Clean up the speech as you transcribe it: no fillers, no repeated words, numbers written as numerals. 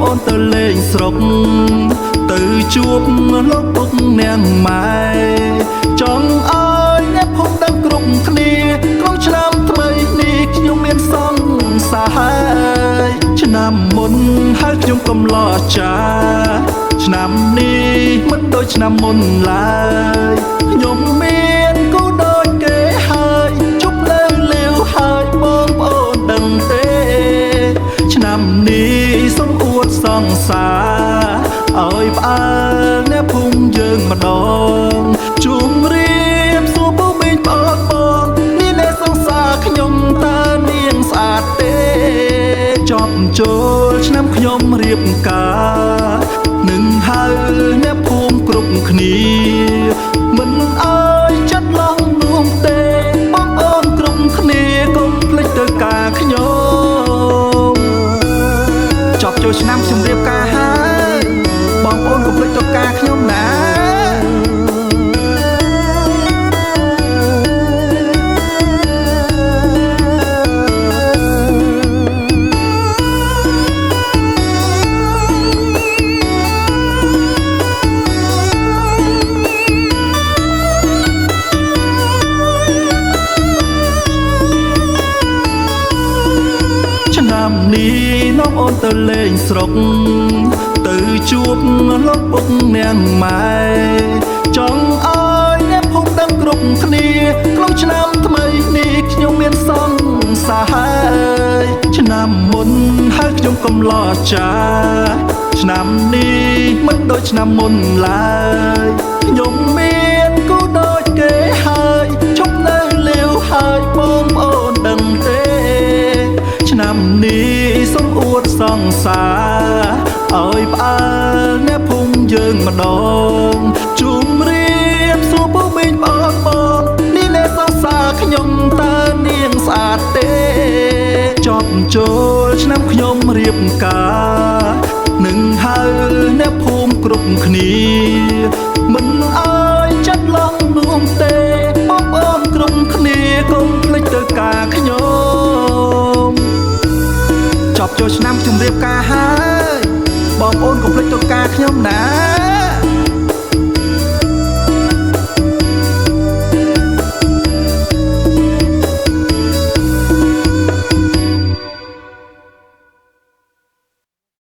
អូនទៅលេងស្រុកទៅជួបលោកពុកនាងម៉ែចង់ឲ្យអ្នកភូមិដឹងគ្រប់គ្នាក្នុងឆ្នាំថ្មីនេះខ្ញុំមានសង្សារឆ្នាំមុនហើយខ្ញុំកំឡោះចាឆ្នាំនេះមិនដូចឆ្នាំមុនឡើយខ្ញុំមានគូដូចគេហើយជប់លើលាវហើយបងប្អូនដឹងទេឆ្នាំនេះសូមអួតសង្សារឲ្យផ្អើលអ្នកភូមិយើងម្ដងជុំរៀបសួរពូមីងប្អូនបងនេះអ្នកសង្សារខ្ញុំតើនាងស្អាតទេចប់ចូលឆ្នាំខ្ញុំរៀបការនឹងហៅអ្នកភូមិគ្រប់គ្នាមិនអើយចិត្តឡងនួមទេបងប្អូនគ្រប់គ្នាកុំភ្លេចទៅការខ្ញុំចប់ចូលឆ្នាំខ្ញុំរៀបការហើយបងប្អូនកុំភ្លេចទៅការខ្ញុំណាឆ្នាំនេះនាំអូនទៅលេងស្រុកទៅជួបលោកពុកនាងម៉ែចង់ឲ្យអ្នកភូមិដឹងគ្រប់គ្នាក្នុងឆ្នាំថ្មីនេះខ្ញុំមានសង្សារឆ្នាំមុនហើយខ្ញុំកំឡោះចាឆ្នាំនេះមិនដូចឆ្នាំមុនឡើយខ្ញុំមានគូដូចគេហើយជប់នៅលាវហើយបងប្អូនដឹងទេឆ្នាំនេះសូមអួតសង្សារឲ្យផ្អើលអ្នកភូមិយើងម្ដងជុំរៀបសួរពូមីងប្អូនបងនេះអ្នកសង្សារខ្ញុំតើនាងស្អាតទេចប់ចូលឆ្នាំខ្ញុំរៀបការនឹងហៅអ្នកភូមិគ្រប់គ្នាមិនអើយចិត្តឡងនួមទេបងប្អូនគ្រប់គ្នាកុំភ្លេចទៅការខ្ញុំចប់ចូលឆ្នាំខ្ញុំរៀបការហើយបងប្អូនកុំភ្លេចទៅការខ្ញុំណា